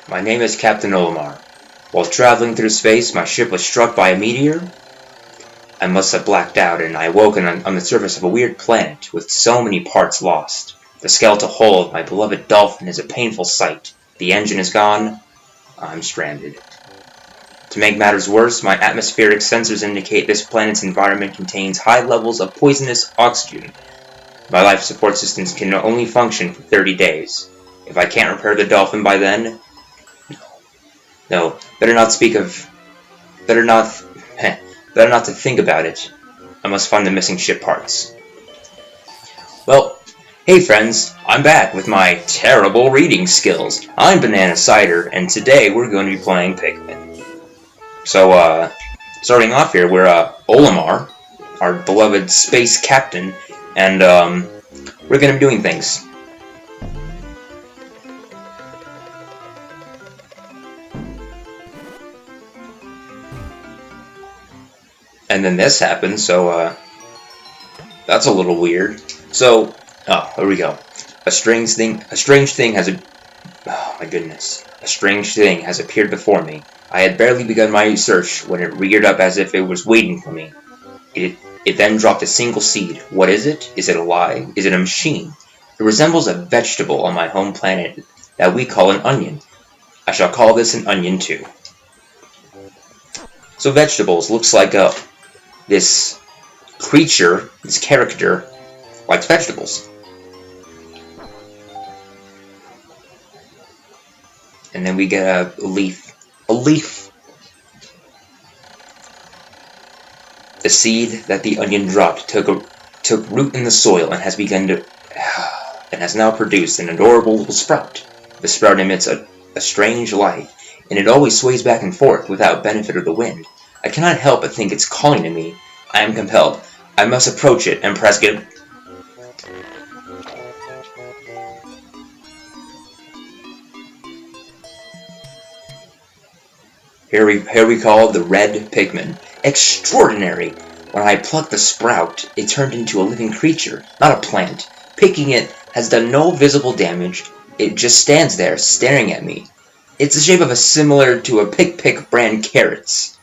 My name is Captain Olimar. While traveling through space, my ship was struck by a meteor. I must have blacked out, and I awoken on the surface of a weird planet with so many parts lost. The skeletal hull of my beloved dolphin is a painful sight. The engine is gone. I'm stranded. To make matters worse, my atmospheric sensors indicate this planet's environment contains high levels of poisonous oxygen. My life support systems can only function for 30 days. If I can't repair the dolphin by then... No, better not speak of... Better not to think about it. I must find the missing ship parts. Well, hey friends, I'm back with my terrible reading skills. I'm Banana Cider, and today we're going to be playing Pikmin. So, starting off here, we're Olimar, our beloved space captain, and we're going to be doing things. And then this happens, so that's a little weird. So, oh, here we go. A strange thing has oh my goodness. A strange thing has appeared before me. I had barely begun my search when it reared up as if it was waiting for me. It then dropped a single seed. What is it? Is it alive? Is it a machine? It resembles a vegetable on my home planet that we call an onion. I shall call this an onion too. So vegetables looks like this creature, this character, likes vegetables. And then we get a leaf. A leaf! The seed that the onion dropped took root in the soil and has now produced an adorable little sprout. The sprout emits a strange light, and it always sways back and forth without benefit of the wind. I cannot help but think it's calling to me. I am compelled. I must approach it and press get. Here we call the red Pikmin. Extraordinary! When I plucked the sprout, it turned into a living creature, not a plant. Picking it has done no visible damage. It just stands there, staring at me. It's the shape of similar to a Pick brand carrots.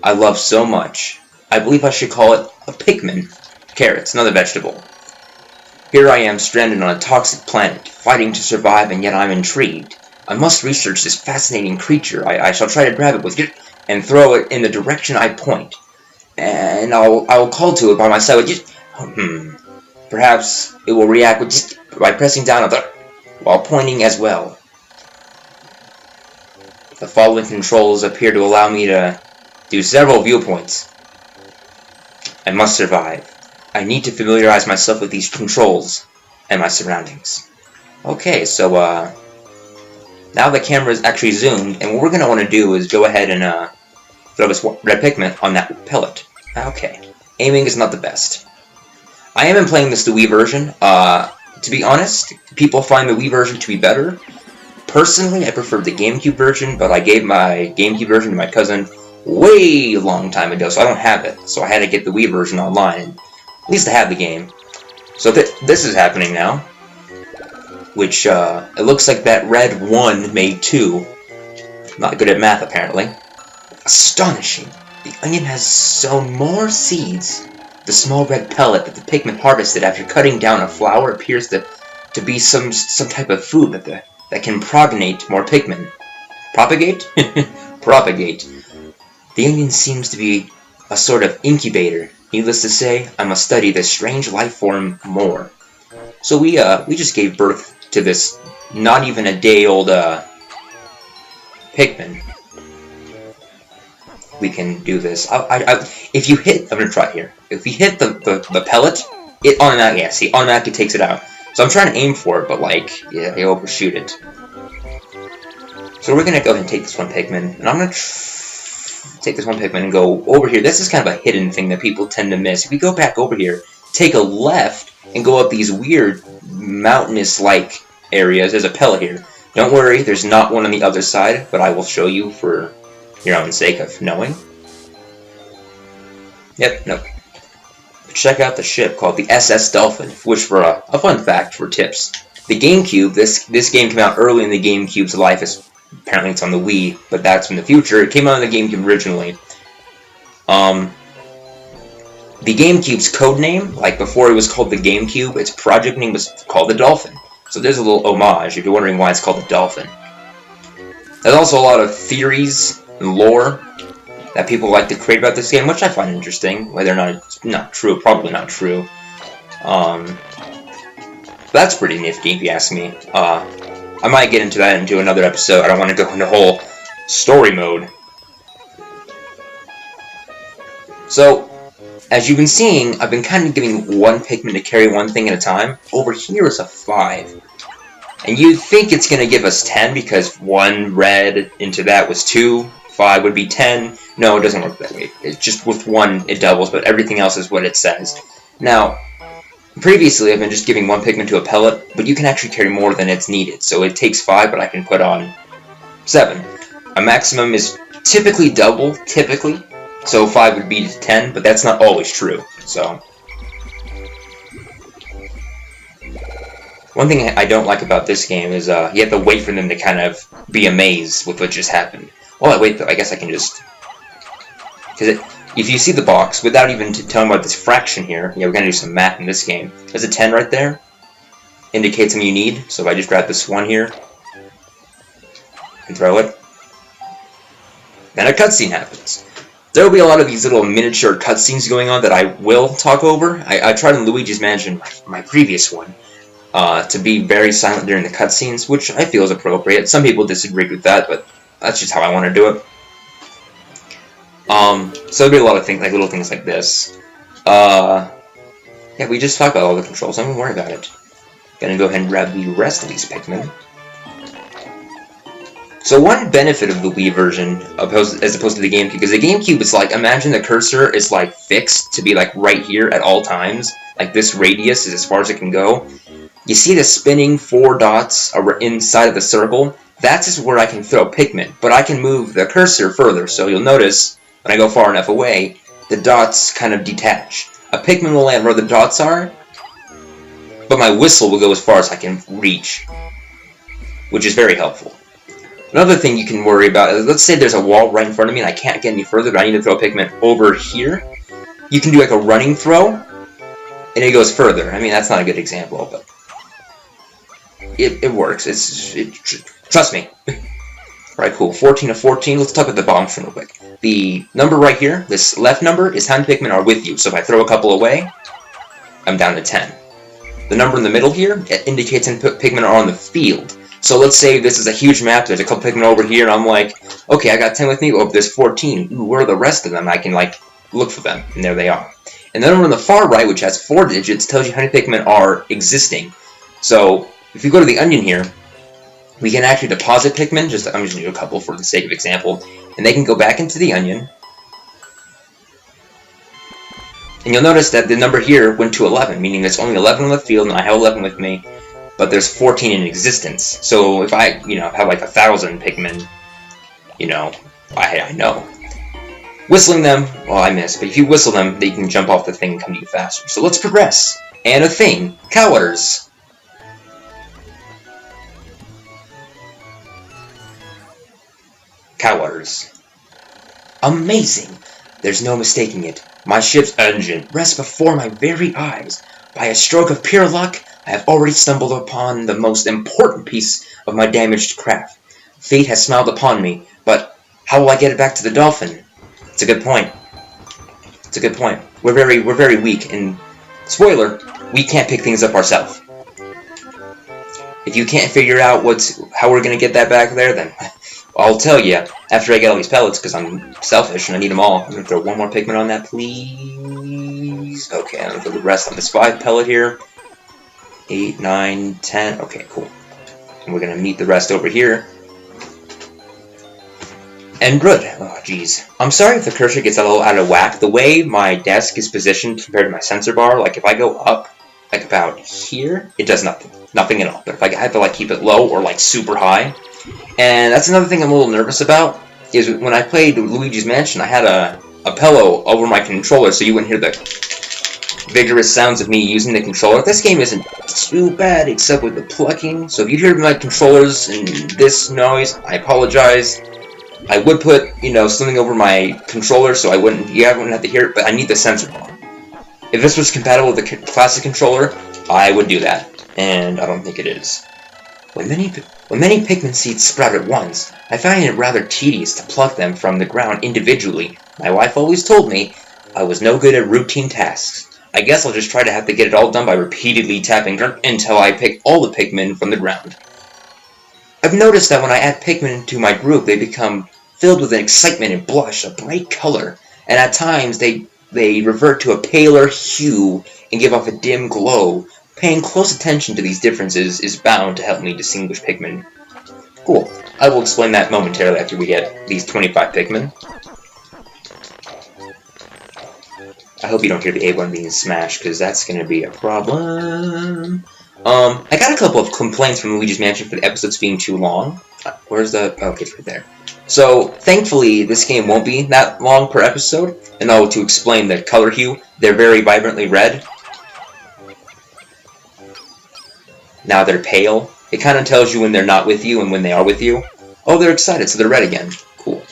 I love so much. I believe I should call it a Pikmin. Carrots, another vegetable. Here I am stranded on a toxic planet, fighting to survive, and yet I'm intrigued. I must research this fascinating creature. I shall try to grab it with it and throw it in the direction I point. And I will call to it by my side with just... Perhaps it will react with just by pressing down on the... while pointing as well. The following controls appear to allow me to do several viewpoints. I must survive. I need to familiarize myself with these controls and my surroundings. Okay, so now the camera is actually zoomed, and what we're going to want to do is go ahead and throw this red Pikmin on that pellet. Okay, aiming is not the best. I am playing this the Wii version. To be honest, people find the Wii version to be better. Personally, I prefer the GameCube version, but I gave my GameCube version to my cousin way long time ago, so I don't have it. So I had to get the Wii version online, and at least I have the game. So this is happening now. Which, it looks like that red 1 made 2. Not good at math, apparently. Astonishing! The onion has sown more seeds. The small red pellet that the Pikmin harvested after cutting down a flower appears to be some type of food that can propagate more Pikmin. Propagate? Propagate. The onion seems to be a sort of incubator. Needless to say, I must study this strange life form more. So we just gave birth to this not even a day old Pikmin. We can do this. If you hit, I'm gonna try here. If you hit the pellet, it automatically takes it out. So I'm trying to aim for it, but like, yeah, I overshoot it. So we're gonna go ahead and take this one Pikmin, and I'm gonna take this one Pikmin and go over here. This is kind of a hidden thing that people tend to miss. If we go back over here, take a left, and go up these weird mountainous-like areas. There's a pellet here. Don't worry, there's not one on the other side, but I will show you for your own sake of knowing. Yep, nope. check out the ship called the SS Dolphin, which for a fun fact for tips. The GameCube, this game came out early in the GameCube's life. Apparently it's on the Wii, but that's in the future. It came out on the GameCube originally. The GameCube's code name, like before it was called the GameCube, its project name was called the Dolphin. So there's a little homage if you're wondering why it's called the Dolphin. There's also a lot of theories and lore that people like to create about this game, which I find interesting. Whether or not it's not true, probably not true. That's pretty nifty, if you ask me. I might get into that into another episode. I don't want to go into whole story mode. So, as you've been seeing, I've been kind of giving one Pikmin to carry one thing at a time. Over here is a 5. And you'd think it's going to give us 10 because 1 red into that was 2. 5 would be 10. No, it doesn't work that way. It's just with 1 it doubles, but everything else is what it says. Now, previously I've been just giving 1 Pikmin to a pellet, but you can actually carry more than it's needed. So it takes 5, but I can put on 7. A maximum is typically double, so 5 would be 10, but that's not always true. So, one thing I don't like about this game is you have to wait for them to kind of be amazed with what just happened. While I wait, though, I guess I can just... Because if you see the box, without even telling about this fraction here, yeah, we're going to do some math in this game. There's a 10 right there. Indicates something you need. So if I just grab this 1 here and throw it, then a cutscene happens. There will be a lot of these little miniature cutscenes going on that I will talk over. I tried in Luigi's Mansion, my previous one, to be very silent during the cutscenes, which I feel is appropriate. Some people disagreed with that, but that's just how I want to do it. So there'll be a lot of things, like little things like this. Yeah, we just talked about all the controls. Don't even worry about it. Gonna go ahead and grab the rest of these Pikmin. So one benefit of the Wii version, as opposed to the GameCube, because the GameCube is like, imagine the cursor is like fixed to be like right here at all times. Like this radius is as far as it can go. You see the spinning 4 dots inside of the circle? That's where I can throw Pikmin, but I can move the cursor further, so you'll notice when I go far enough away, the dots kind of detach. A Pikmin will land where the dots are, but my whistle will go as far as I can reach, which is very helpful. Another thing you can worry about is, let's say there's a wall right in front of me and I can't get any further, but I need to throw a Pikmin over here. You can do like a running throw, and it goes further. I mean, that's not a good example, but it works. Trust me. Alright, cool. 14 of 14. Let's talk about the bombs real quick. The number right here, this left number, is how many Pikmin are with you. So if I throw a couple away, I'm down to 10. The number in the middle here, it indicates how many Pikmin are on the field. So let's say this is a huge map, there's a couple Pikmin over here, and I'm like, okay, I got 10 with me, oh, there's 14. Ooh, where are the rest of them? I can, like, look for them, and there they are. And the number on the far right, which has 4 digits, tells you how many Pikmin are existing. So, if you go to the onion here, we can actually deposit Pikmin, I'm just going to do a couple for the sake of example, and they can go back into the onion. And you'll notice that the number here went to 11, meaning there's only 11 on the field, and I have 11 with me. But there's 14 in existence. So if I, have like 1,000 Pikmin, I know. Whistling them, well, I miss, but if you whistle them, they can jump off the thing and come to you faster. So let's progress. And a thing, colors. Colors. Amazing. There's no mistaking it. My ship's engine rests before my very eyes. By a stroke of pure luck, I have already stumbled upon the most important piece of my damaged craft. Fate has smiled upon me, but how will I get it back to the Dolphin? It's a good point. It's a good point. We're very weak, and spoiler, we can't pick things up ourselves. If you can't figure out how we're gonna get that back there, then I'll tell you after I get all these pellets, because I'm selfish and I need them all. I'm gonna throw 1 more Pikmin on that, please. Okay, I'm gonna throw the rest on this 5 pellet here. 8, 9, 10. Okay, cool. And we're gonna meet the rest over here. And good. Oh, jeez. I'm sorry if the cursor gets a little out of whack. The way my desk is positioned compared to my sensor bar, like if I go up, like about here, it does nothing. Nothing at all. But if I have to like keep it low or like super high. And that's another thing I'm a little nervous about, is when I played Luigi's Mansion, I had a pillow over my controller so you wouldn't hear the vigorous sounds of me using the controller. This game isn't too bad, except with the plucking. So if you hear my controllers and this noise, I apologize. I would put, something over my controller so you wouldn't have to hear it, but I need the sensor bar. If this was compatible with the classic controller, I would do that, and I don't think it is. When many Pikmin seeds sprout at once, I find it rather tedious to pluck them from the ground individually. My wife always told me I was no good at routine tasks. I guess I'll just try to have to get it all done by repeatedly tapping until I pick all the Pikmin from the ground. I've noticed that when I add Pikmin to my group, they become filled with an excitement and blush, a bright color, and at times they revert to a paler hue and give off a dim glow. Paying close attention to these differences is bound to help me distinguish Pikmin. Cool. I will explain that momentarily after we get these 25 Pikmin. I hope you don't hear the A1 being smashed, because that's going to be a problem. I got a couple of complaints from Luigi's Mansion for the episodes being too long. Where's the... okay, it's right there. So, thankfully, this game won't be that long per episode. And to explain the color hue, they're very vibrantly red. Now they're pale. It kind of tells you when they're not with you and when they are with you. Oh, they're excited, so they're red again. Cool.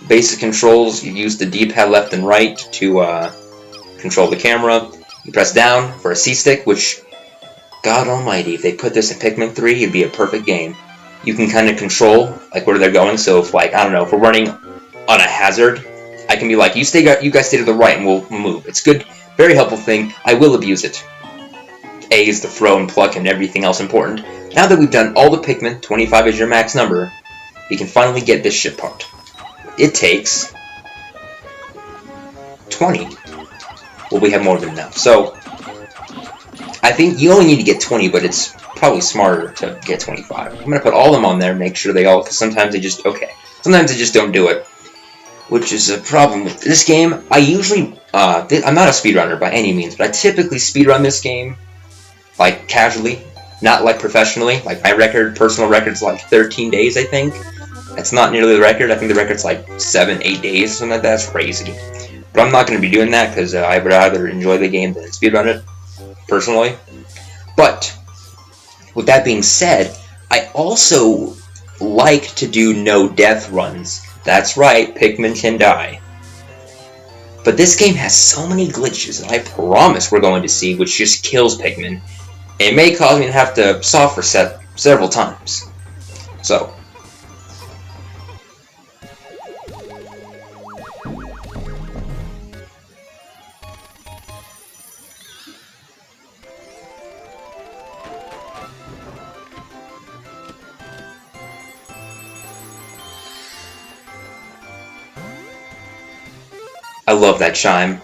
Basic controls, you use the D-pad left and right to control the camera. You press down for a C-stick, which, God almighty, if they put this in Pikmin 3, it'd be a perfect game. You can kind of control, like, where they're going, so if, like, I don't know, if we're running on a hazard, I can be like, you guys stay to the right and we'll move. It's good, very helpful thing. I will abuse it. A is the throw and pluck and everything else important. Now that we've done all the Pikmin, 25 is your max number, you can finally get this ship part. It takes 20. Well, we have more than enough. So, I think you only need to get 20, but it's probably smarter to get 25. I'm going to put all of them on there, make sure they all, because sometimes they just, sometimes they just don't do it. Which is a problem with this game. I usually, I'm not a speedrunner by any means, but I typically speedrun this game, like, casually, not like professionally. Like, my personal record's like 13 days, I think. That's not nearly the record. I think the record's like 7-8 days, or something like that. That's crazy. But I'm not going to be doing that, because I would rather enjoy the game than speedrun it, personally. But, with that being said, I also like to do no-death runs. That's right, Pikmin can die. But this game has so many glitches that I promise we're going to see, which just kills Pikmin. It may cause me to have to soft reset several times. So, I love that chime.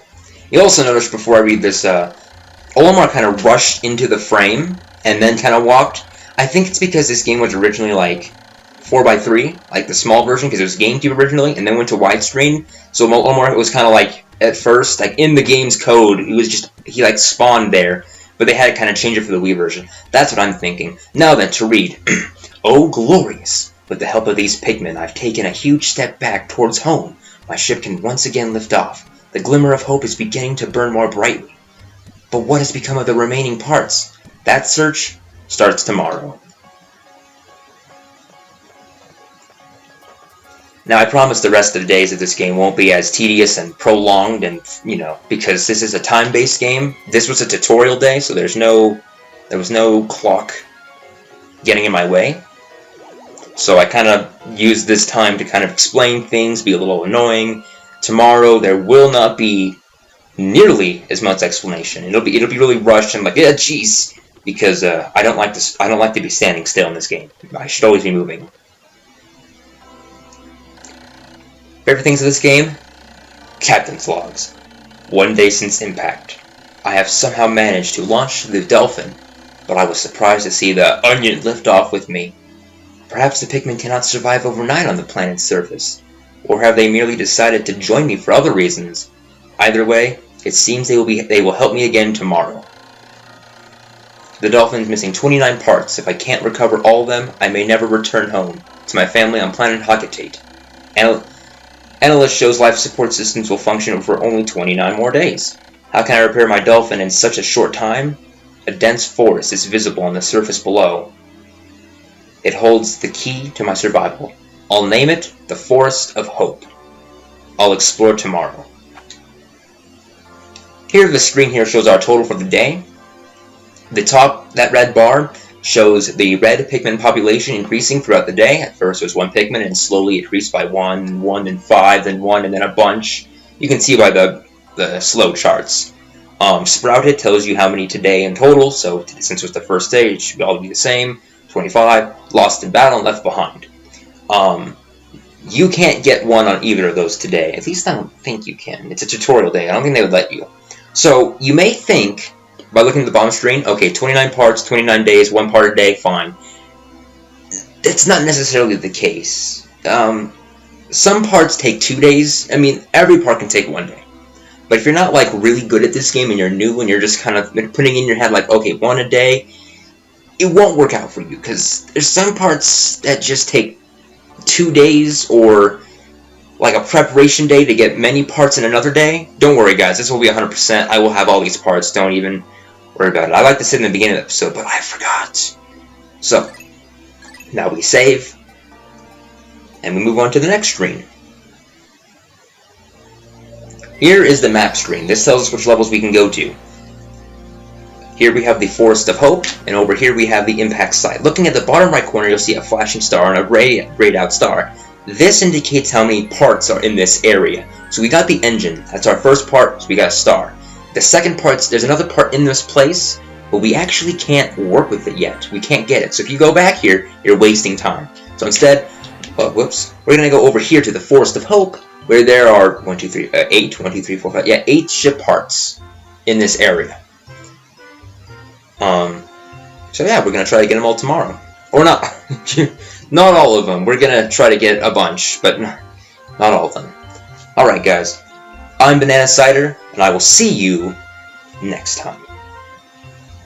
You also notice before I read this, Olimar kind of rushed into the frame and then kind of walked. I think it's because this game was originally like 4x3, like the small version, because it was GameCube originally, and then went to widescreen. So Olimar was kind of like, at first, like in the game's code, he like spawned there, but they had to kind of change it for the Wii version. That's what I'm thinking. Now then, to read. Oh, glorious! With the help of these Pikmin, I've taken a huge step back towards home. My ship can once again lift off. The glimmer of hope is beginning to burn more brightly. But what has become of the remaining parts? That search starts tomorrow. Now, I promise the rest of the days of this game won't be as tedious and prolonged and, because this is a time-based game. This was a tutorial day, so there was no clock getting in my way. So I kind of used this time to kind of explain things, be a little annoying. Tomorrow there will not be nearly as much explanation. It'll be really rushed and like, yeah, jeez, because I don't like this. I don't like to be standing still in this game. I should always be moving. Favorite things of this game? Captain's logs. One day since impact, I have somehow managed to launch the Dolphin, but I was surprised to see the Onion lift off with me. Perhaps the Pikmin cannot survive overnight on the planet's surface, or have they merely decided to join me for other reasons? Either way, it seems they will help me again tomorrow. The Dolphin's missing 29 parts. If I can't recover all of them, I may never return home to my family on planet Hakatate. Analyst shows life support systems will function for only 29 more days. How can I repair my dolphin in such a short time? A dense forest is visible on the surface below. It holds the key to my survival. I'll name it the Forest of Hope. I'll explore tomorrow. Here, the screen here shows our total for the day. The top, that red bar, shows the red Pikmin population increasing throughout the day. At first it was 1 Pikmin, and slowly increased by 1, 1, and 5, then 1, and then a bunch. You can see by the slow charts. Sprouted tells you how many today in total, so since it was the first day, it should all be the same. 25. Lost in battle and left behind. You can't get one on either of those today. At least I don't think you can. It's a tutorial day. I don't think they would let you. So you may think, by looking at the bottom screen, okay, 29 parts, 29 days, 1 part a day, fine. That's not necessarily the case. Some parts take 2 days. I mean, every part can take 1 day. But if you're not, like, really good at this game and you're new and you're just kind of putting in your head, like, okay, 1 a day, it won't work out for you, because there's some parts that just take 2 days, or like a preparation day to get many parts in another day. Don't worry, guys, this will be 100%. I will have all these parts. Don't even worry about it. I like to say in the beginning of the episode, but I forgot. So, now we save, and we move on to the next screen. Here is the map screen. This tells us which levels we can go to. Here we have the Forest of Hope, and over here we have the impact site. Looking at the bottom right corner, you'll see a flashing star and a grayed out star. This indicates how many parts are in this area. So we got the engine. That's our first part, so we got a star. The second part, there's another part in this place, but we actually can't work with it yet. We can't get it. So if you go back here, you're wasting time. So instead, we're going to go over here to the Forest of Hope, where there are 8 ship parts in this area. So yeah, we're going to try to get them all tomorrow. Or not. Not all of them. We're going to try to get a bunch, but not all of them. Alright guys, I'm Banana Cider, and I will see you next time.